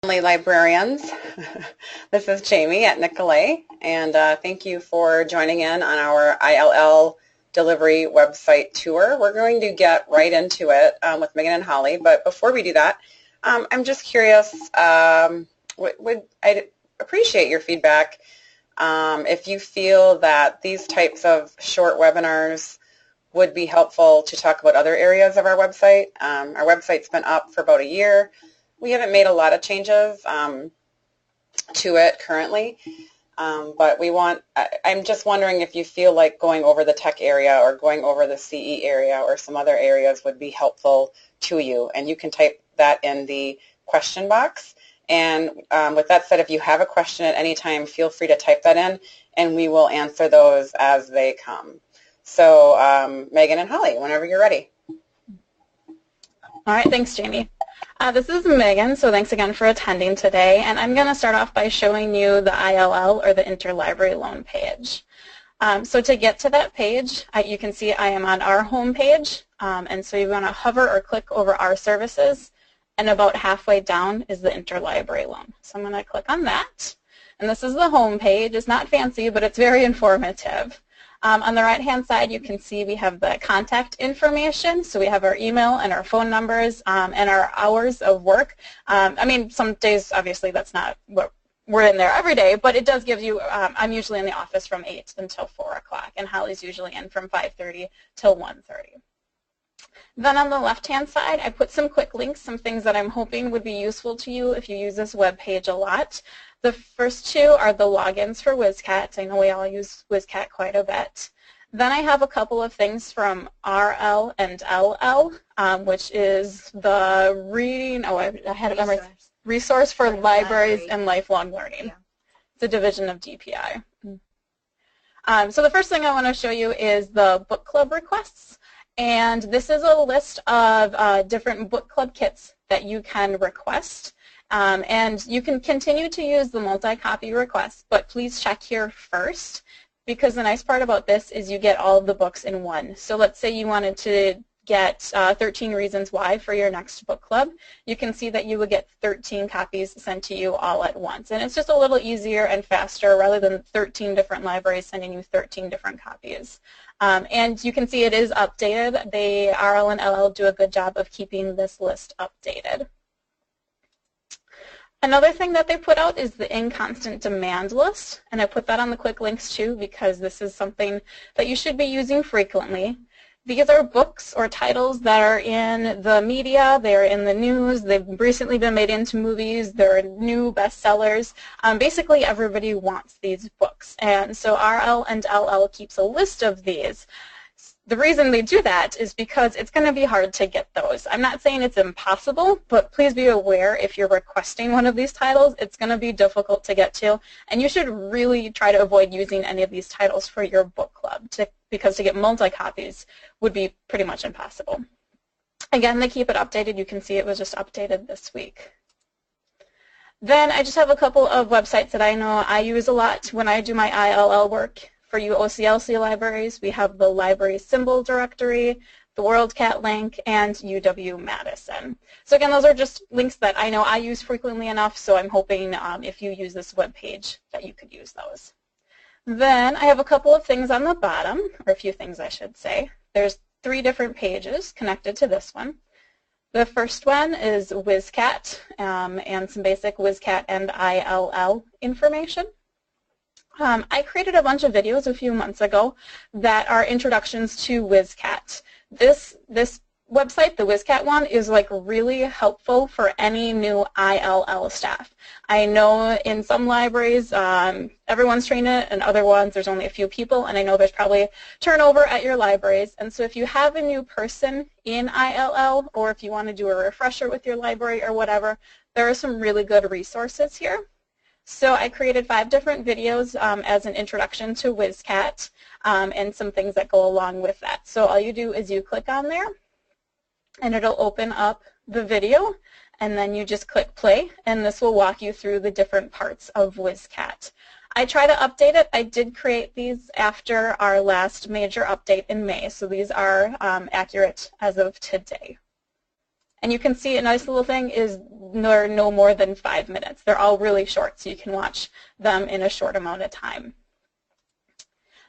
Librarians. This is Jamie at Nicolet, and thank you for joining in on our ILL delivery website tour. We're going to get right into it with Megan and Holly, but before we do that, I'm just curious, I'd appreciate your feedback if you feel that these types of short webinars would be helpful to talk about other areas of our website. Our website's been up for about a year. We haven't made a lot of changes to it currently, but I'm just wondering if you feel like going over the tech area or going over the CE area or some other areas would be helpful to you. And you can type that in the question box. And with that said, if you have a question at any time, feel free to type that in, and we will answer those as they come. So Megan and Holly, whenever you're ready. All right, thanks, Jamie. This is Megan, so thanks again for attending today. And I'm going to start off by showing you the ILL, or the Interlibrary Loan page. So to get to that page, you can see I am on our home page. And so you want to hover or click over our services. And about halfway down is the Interlibrary Loan. So I'm going to click on that. And this is the home page. It's not fancy, but it's very informative. On the right-hand side, you can see we have the contact information. So we have our email and our phone numbers and our hours of work. I mean, some days, obviously, that's not what we're in there every day, but it does give you, I'm usually in the office from 8 until 4 o'clock, and Holly's usually in from 5:30 till 1:30. Then on the left-hand side, I put some quick links, some things that I'm hoping would be useful to you if you use this web page a lot. The first two are the logins for WSCAT. I know we all use WSCAT quite a bit. Then I have a couple of things from RL and LL, which is the reading, I had it memorized, Resource for Libraries and Lifelong Learning. Yeah. It's a division of DPI. So the first thing I want to show you is the book club requests. And this is a list of different book club kits that you can request. And you can continue to use the multi-copy request, but please check here first, because the nice part about this is you get all of the books in one. So let's say you wanted to get 13 Reasons Why for your next book club. You can see that you would get 13 copies sent to you all at once. And it's just a little easier and faster rather than 13 different libraries sending you 13 different copies. And you can see it is updated. The RL and LL do a good job of keeping this list updated. Another thing that they put out is the in constant demand list, and I put that on the quick links too because this is something that you should be using frequently. These are books or titles that are in the media, they're in the news, they've recently been made into movies, they're new bestsellers. Basically everybody wants these books, and so RL and LL keeps a list of these. The reason they do that is because it's going to be hard to get those. I'm not saying it's impossible, but please be aware if you're requesting one of these titles, it's going to be difficult to get to, and you should really try to avoid using any of these titles for your book club because to get multi-copies would be pretty much impossible. Again, they keep it updated. You can see it was just updated this week. Then I just have a couple of websites that I know I use a lot when I do my ILL work. For you OCLC libraries, we have the library symbol directory, the WorldCat link, and UW-Madison. So again, those are just links that I know I use frequently enough, so I'm hoping if you use this web page that you could use those. Then I have a couple of things on the bottom, or a few things I should say. There's 3 different pages connected to this one. The first one is WSCAT and some basic WSCAT and ILL information. I created a bunch of videos a few months ago that are introductions to WSCAT. This website, the WSCAT one, is like really helpful for any new ILL staff. I know in some libraries everyone's trained it, and other ones there's only a few people, and I know there's probably turnover at your libraries. And so if you have a new person in ILL, or if you want to do a refresher with your library or whatever, there are some really good resources here. So I created 5 different videos as an introduction to WSCAT and some things that go along with that. So all you do is you click on there and it'll open up the video, and then you just click play, and this will walk you through the different parts of WSCAT. I try to update it. I did create these after our last major update in May, so these are accurate as of today. And you can see a nice little thing is no more than 5 minutes. They're all really short, so you can watch them in a short amount of time.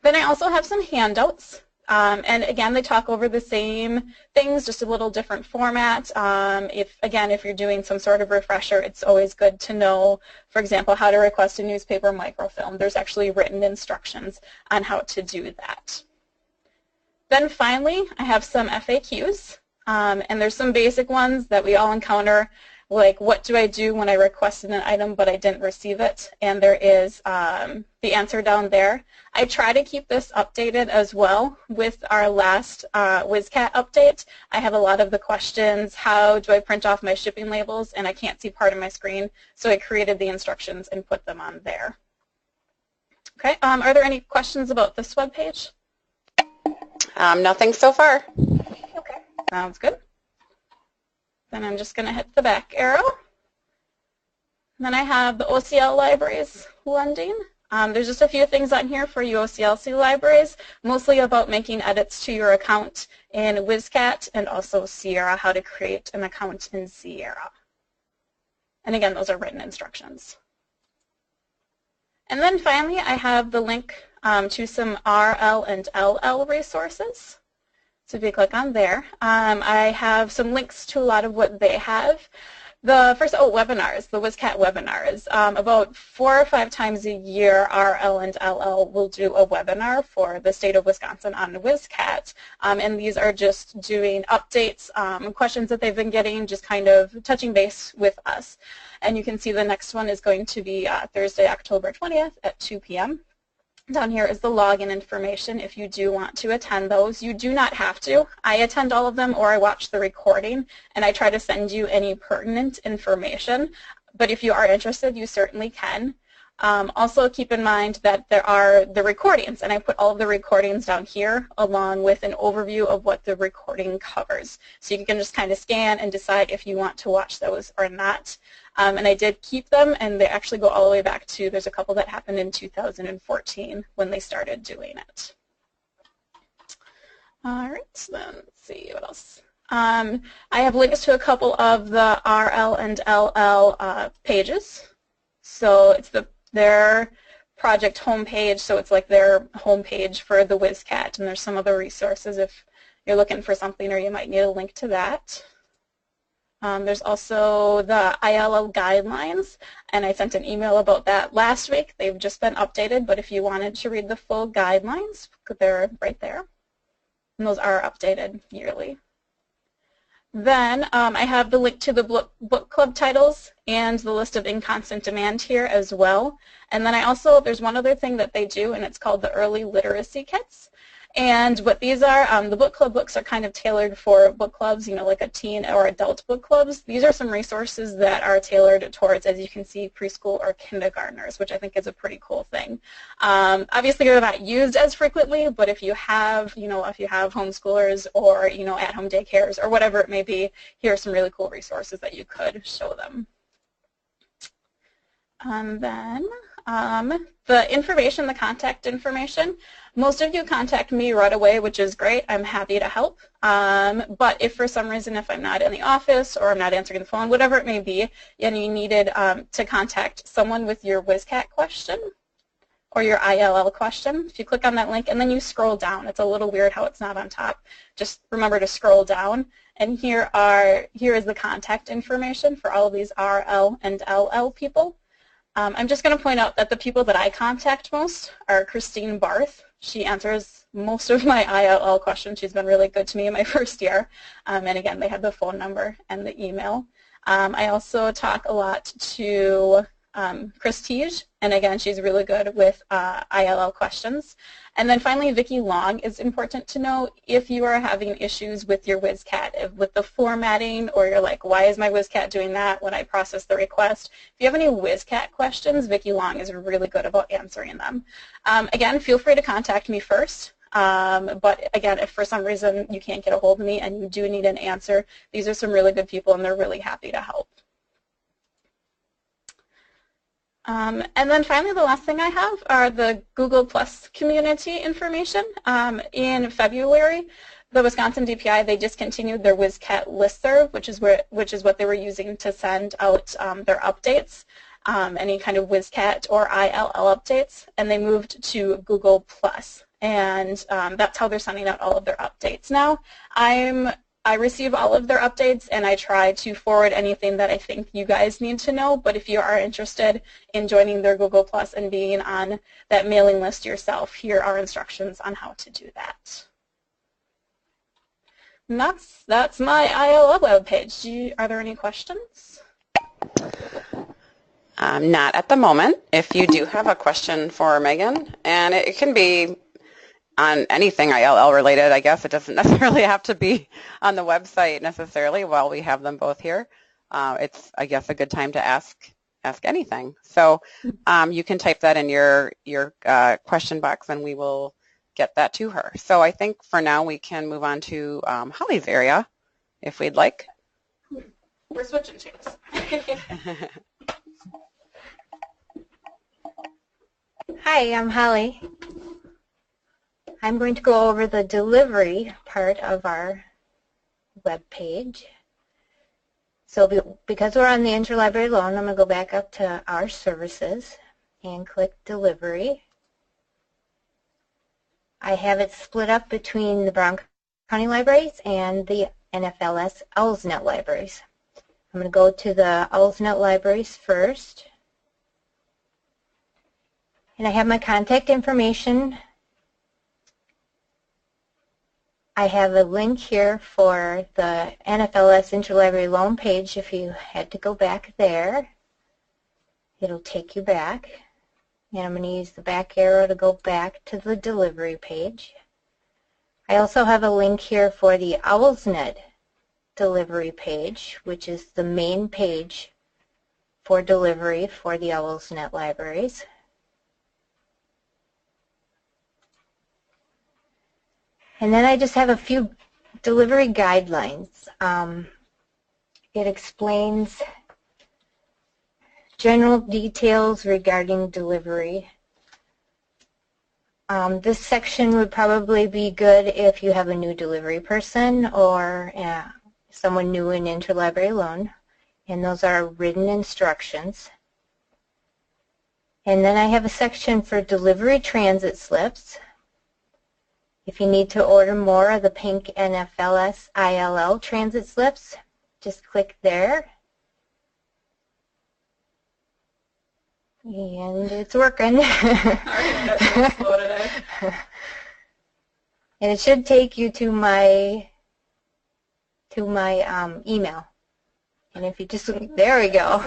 Then I also have some handouts. And again, they talk over the same things, just a little different format. If you're doing some sort of refresher, it's always good to know, for example, how to request a newspaper microfilm. There's actually written instructions on how to do that. Then finally, I have some FAQs, and there's some basic ones that we all encounter, like what do I do when I requested an item but I didn't receive it, and there is the answer down there. I try to keep this updated as well with our last WHIZCAT update. I have a lot of the questions, how do I print off my shipping labels, and I can't see part of my screen, so I created the instructions and put them on there. Okay, are there any questions about this web page? Nothing so far. Okay, sounds good. Then I'm just going to hit the back arrow. Then I have the OCL libraries lending. There's just a few things on here for you OCLC libraries, mostly about making edits to your account in WHIZCAT and also Sierra, how to create an account in Sierra. And again, those are written instructions. And then finally, I have the link to some RL and LL resources. So if you click on there, I have some links to a lot of what they have. The first, webinars, the WHIZCAT webinars. About 4 or 5 times a year, RL and LL will do a webinar for the state of Wisconsin on WHIZCAT. And these are just doing updates, questions that they've been getting, just kind of touching base with us. And you can see the next one is going to be Thursday, October 20th at 2 p.m. Down here is the login information if you do want to attend those. You do not have to. I attend all of them or I watch the recording and I try to send you any pertinent information. But if you are interested, you certainly can. Also keep in mind that there are the recordings, and I put all of the recordings down here along with an overview of what the recording covers. So you can just kind of scan and decide if you want to watch those or not. And I did keep them, and they actually go all the way back to, there's a couple that happened in 2014 when they started doing it. All right, then let's see what else. I have links to a couple of the RL and LL pages. So it's their project homepage, so it's like their homepage for the WHIZCAT, and there's some other resources if you're looking for something or you might need a link to that. There's also the ILL guidelines, and I sent an email about that last week. They've just been updated, but if you wanted to read the full guidelines, they're right there. And those are updated yearly. Then I have the link to the book club titles and the list of in constant demand here as well. And then there's one other thing that they do, and it's called the early literacy kits. And what these are, the book club books are kind of tailored for book clubs, you know, like a teen or adult book clubs. These are some resources that are tailored towards, as you can see, preschool or kindergartners, which I think is a pretty cool thing. Obviously, they're not used as frequently, but if you have, homeschoolers or, at-home daycares or whatever it may be, here are some really cool resources that you could show them. Then the information, the contact information, most of you contact me right away, which is great. I'm happy to help. But if for some reason, if I'm not in the office or I'm not answering the phone, whatever it may be, and you needed to contact someone with your WHIZCAT question or your ILL question, if you click on that link and then you scroll down, it's a little weird how it's not on top. Just remember to scroll down, and here is the contact information for all of these RL and LL people. I'm just going to point out that the people that I contact most are Christine Barth. She answers most of my ILL questions. She's been really good to me in my first year. And again, they have the phone number and the email. I also talk a lot to Chris Teague, and again, she's really good with ILL questions. And then finally, Vicki Long is important to know if you are having issues with your WHIZCAT, with the formatting, or you're like, why is my WHIZCAT doing that when I process the request? If you have any WHIZCAT questions, Vicki Long is really good about answering them. Again, feel free to contact me first. But again, if for some reason you can't get a hold of me and you do need an answer, these are some really good people and they're really happy to help. And then finally, the last thing I have are the Google Plus community information. In February, the Wisconsin DPI, they discontinued their WizCat listserv, which is what they were using to send out their updates, any kind of WizCat or ILL updates, and they moved to Google Plus. And that's how they're sending out all of their updates now. I receive all of their updates, and I try to forward anything that I think you guys need to know, but if you are interested in joining their Google Plus and being on that mailing list yourself, here are instructions on how to do that. And that's my ILL webpage. Are there any questions? Not at the moment. If you do have a question for Megan, and it can be on anything ILL related, I guess. It doesn't necessarily have to be on the website necessarily while we have them both here. It's, I guess, a good time to ask anything. So you can type that in your question box and we will get that to her. So I think for now we can move on to Holly's area if we'd like. We're switching chairs. Hi, I'm Holly. I'm going to go over the delivery part of our web page. So because we're on the interlibrary loan, I'm going to go back up to our services and click delivery. I have it split up between the Brown County Libraries and the NFLS OWLsNet libraries. I'm going to go to the OWLsNet libraries first. And I have my contact information. I have a link here for the NFLS Interlibrary Loan page. If you had to go back there, it'll take you back. And I'm going to use the back arrow to go back to the delivery page. I also have a link here for the OWLsNet delivery page, which is the main page for delivery for the OWLsNet libraries. And then I just have a few delivery guidelines. It explains general details regarding delivery. This section would probably be good if you have a new delivery person or someone new in interlibrary loan. And those are written instructions. And then I have a section for delivery transit slips. If you need to order more of the pink NFLS ILL transit slips, just click there. And it's working. And it should take you to my email. And if you just, there we go.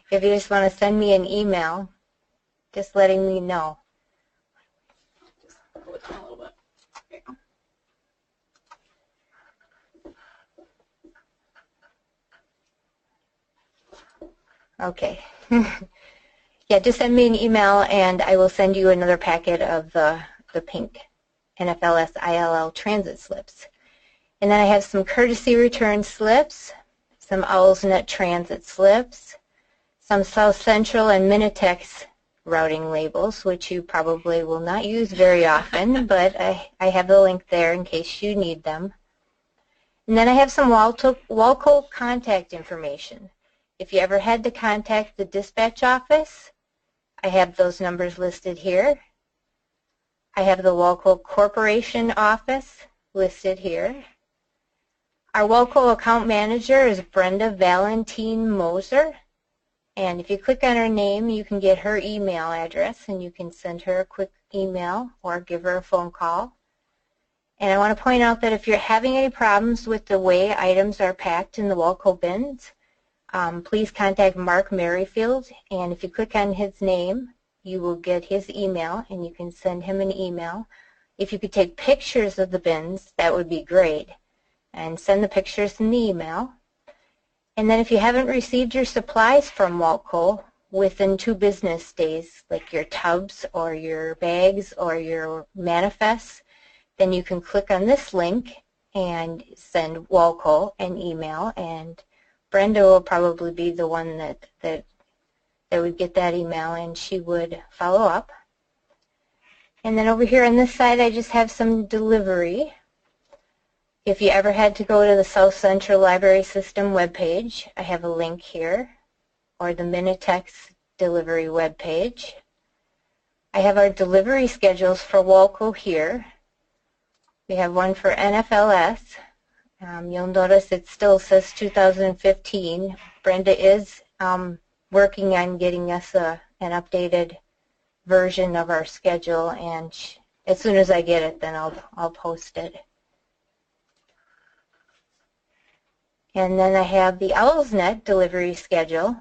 If you just want to send me an email, just letting me know. Okay. Yeah, just send me an email and I will send you another packet of the pink NFLS ILL transit slips. And then I have some courtesy return slips, some OWLsNet transit slips, some South Central and Minitex routing labels, which you probably will not use very often, but I have the link there in case you need them. And then I have some Walco contact information. If you ever had to contact the dispatch office, I have those numbers listed here. I have the Walco Corporation office listed here. Our Walco account manager is Brenda Valentine Moser. And if you click on her name, you can get her email address and you can send her a quick email or give her a phone call. And I want to point out that if you're having any problems with the way items are packed in the Walco bins, please contact Mark Merrifield, and if you click on his name, you will get his email, and you can send him an email. If you could take pictures of the bins, that would be great, and send the pictures in the email. And then if you haven't received your supplies from Walco within 2 business days, like your tubs or your bags or your manifests, then you can click on this link and send Walco an email, and Brenda will probably be the one that that would get that email, and she would follow up. And then over here on this side, I just have some delivery. If you ever had to go to the South Central Library System webpage, I have a link here, or the Minitex delivery webpage. I have our delivery schedules for Walco here. We have one for NFLS. You'll notice it still says 2015. Brenda is working on getting us an updated version of our schedule, and as soon as I get it, then I'll post it. And then I have the OwlsNet delivery schedule,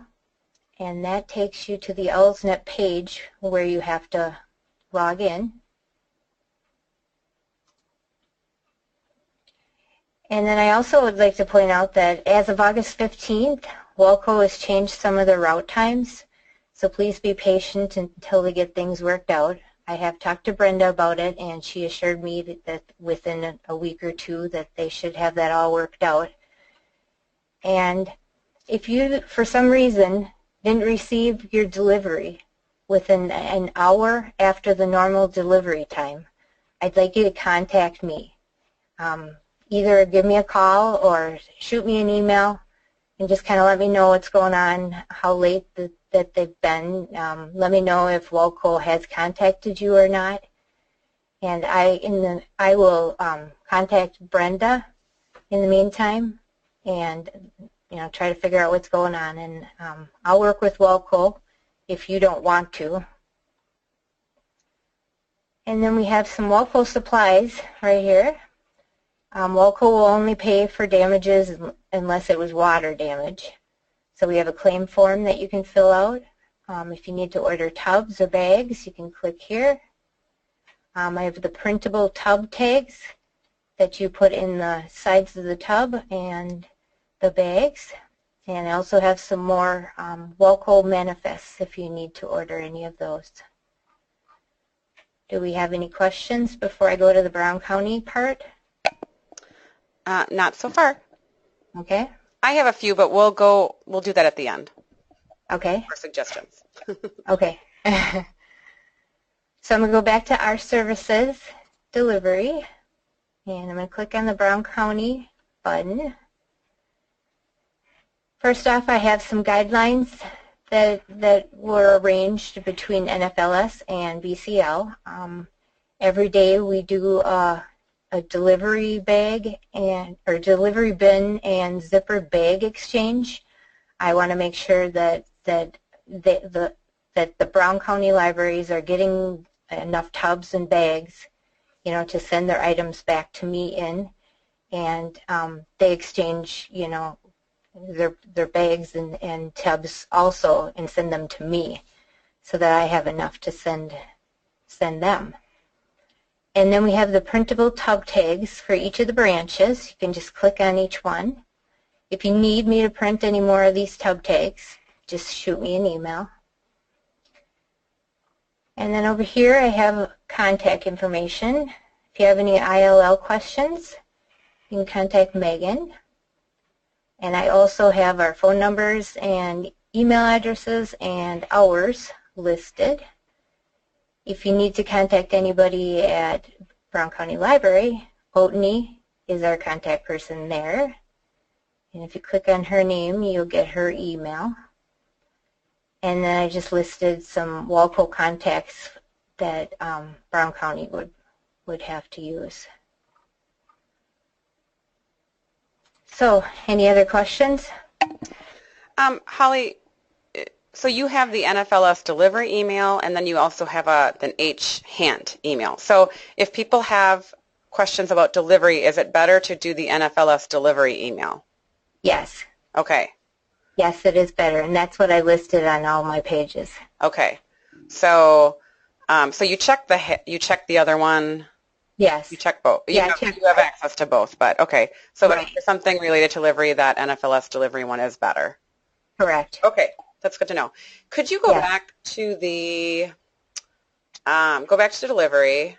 and that takes you to the OwlsNet page where you have to log in. And then I also would like to point out that as of August 15th, Walco has changed some of their route times, so please be patient until they get things worked out. I have talked to Brenda about it, and she assured me that within a week or two that they should have that all worked out. And if you, for some reason, didn't receive your delivery within an hour after the normal delivery time, I'd like you to contact me. Either give me a call or shoot me an email and just kind of let me know what's going on, how late that they've been. Let me know if Walco has contacted you or not. And I will contact Brenda in the meantime and try to figure out what's going on. And I'll work with Walco if you don't want to. And then we have some Walco supplies right here. Walco will only pay for damages unless it was water damage. So we have a claim form that you can fill out. If you need to order tubs or bags, you can click here. I have the printable tub tags that you put in the sides of the tub and the bags. And I also have some more Walco manifests if you need to order any of those. Do we have any questions before I go to the Brown County part? Not so far. Okay. I have a few, but we'll do that at the end. Okay. For suggestions. Okay. So I'm going to go back to our services, delivery, and I'm going to click on the Brown County button. First off, I have some guidelines that were arranged between NFLS and BCL. Every day we do a delivery bag or delivery bin and zipper bag exchange. I want to make sure that the Brown County libraries are getting enough tubs and bags, to send their items back to me in, and they exchange, their bags and tubs also and send them to me, so that I have enough to send them. And then we have the printable tub tags for each of the branches. You can just click on each one. If you need me to print any more of these tub tags, just shoot me an email. And then over here I have contact information. If you have any ILL questions, you can contact Megan. And I also have our phone numbers and email addresses and hours listed. If you need to contact anybody at Brown County Library, Otney is our contact person there. And if you click on her name, you'll get her email. And then I just listed some Walco contacts that Brown County would have to use. So, any other questions? Holly, so you have the NFLS delivery email, and then you also have an H-Hand email. So if people have questions about delivery, is it better to do the NFLS delivery email? Yes. Okay. Yes, it is better, and that's what I listed on all my pages. Okay. So, so you check the other one. Yes. You check both. Yeah, you have access to both, but okay. So right. if there's something related to delivery, that NFLS delivery one is better. Correct. Okay, that's good to know. Could you go back to the delivery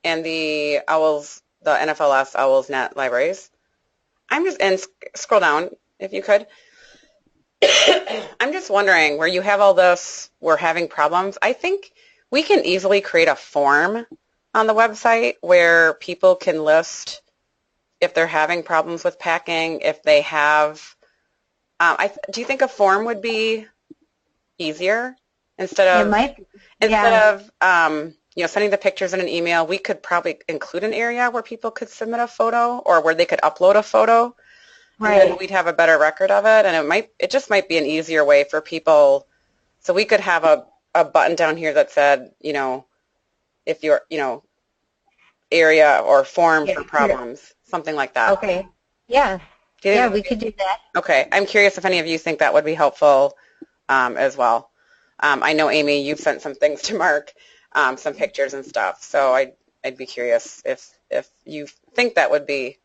and the NFLS OwlsNet libraries? And scroll down if you could. I'm just wondering, where you have all this, we're having problems, I think we can easily create a form on the website where people can list if they're having problems with packing, if they have, do you think a form would be easier instead It of, might be. Yeah. sending the pictures in an email? We could probably include an area where people could submit a photo or where they could upload a photo. And then Right. we'd have a better record of it, and it just might be an easier way for people. So we could have a button down here that said, if you're, area or form for problems, something like that. Okay. Yeah. Yeah, we could do that. Okay. I'm curious if any of you think that would be helpful as well. I know, Amy, you've sent some things to Mark, some pictures and stuff, so I'd be curious if you think that would be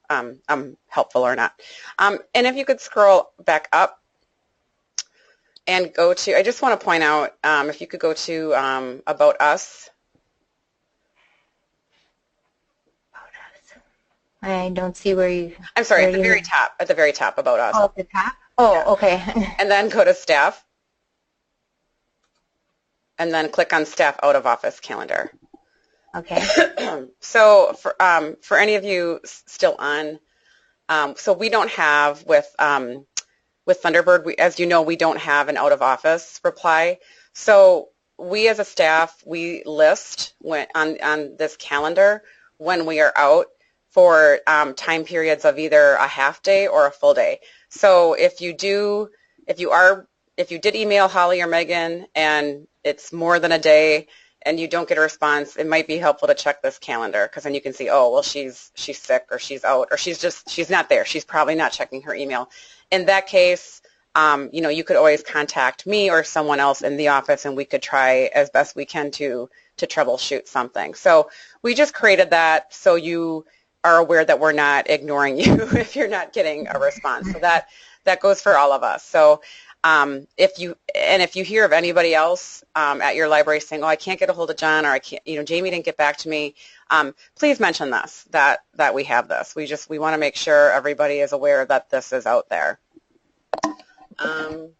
helpful or not. And if you could scroll back up and go to, I just want to point out, if you could go to About Us. I don't see where you... I'm sorry, at the very top, About Us. Oh, at the top? Oh, yeah. Okay. And then go to Staff. And then click on Staff Out of Office Calendar. Okay. So for any of you still on, so we don't have with Thunderbird, as you know, we don't have an out of office reply. So we as a staff, we list on this calendar when we are out for time periods of either a half day or a full day. So if you did email Holly or Megan and it's more than a day and you don't get a response, it might be helpful to check this calendar, because then you can see, oh, well, she's sick or she's out or she's not there. She's probably not checking her email. In that case, you could always contact me or someone else in the office, and we could try as best we can to troubleshoot something. So we just created that so you are aware that we're not ignoring you if you're not getting a response. So that goes for all of us. So if you hear of anybody else at your library saying, oh, I can't get a hold of John, or I can't, Jamie didn't get back to me, please mention this, that we have this. We want to make sure everybody is aware that this is out there. I'm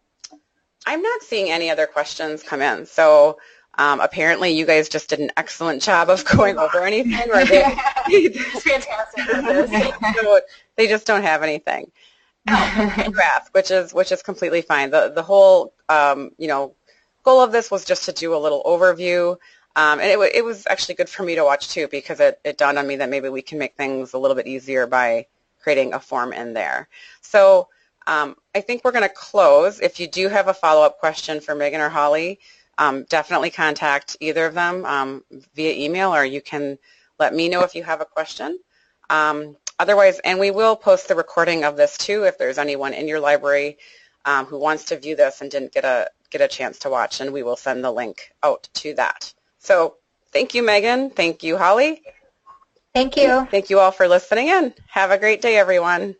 not seeing any other questions come in. So apparently you guys just did an excellent job of going over anything. Or It's fantastic. So they just don't have anything. Draft, which is completely fine. The whole goal of this was just to do a little overview, and it was actually good for me to watch too, because it dawned on me that maybe we can make things a little bit easier by creating a form in there. So I think we're going to close. If you do have a follow-up question for Megan or Holly, definitely contact either of them via email, or you can let me know if you have a question. Otherwise, and we will post the recording of this too if there's anyone in your library who wants to view this and didn't get a chance to watch, and we will send the link out to that. So thank you, Megan. Thank you, Holly. Thank you. Thank you all for listening in. Have a great day, everyone.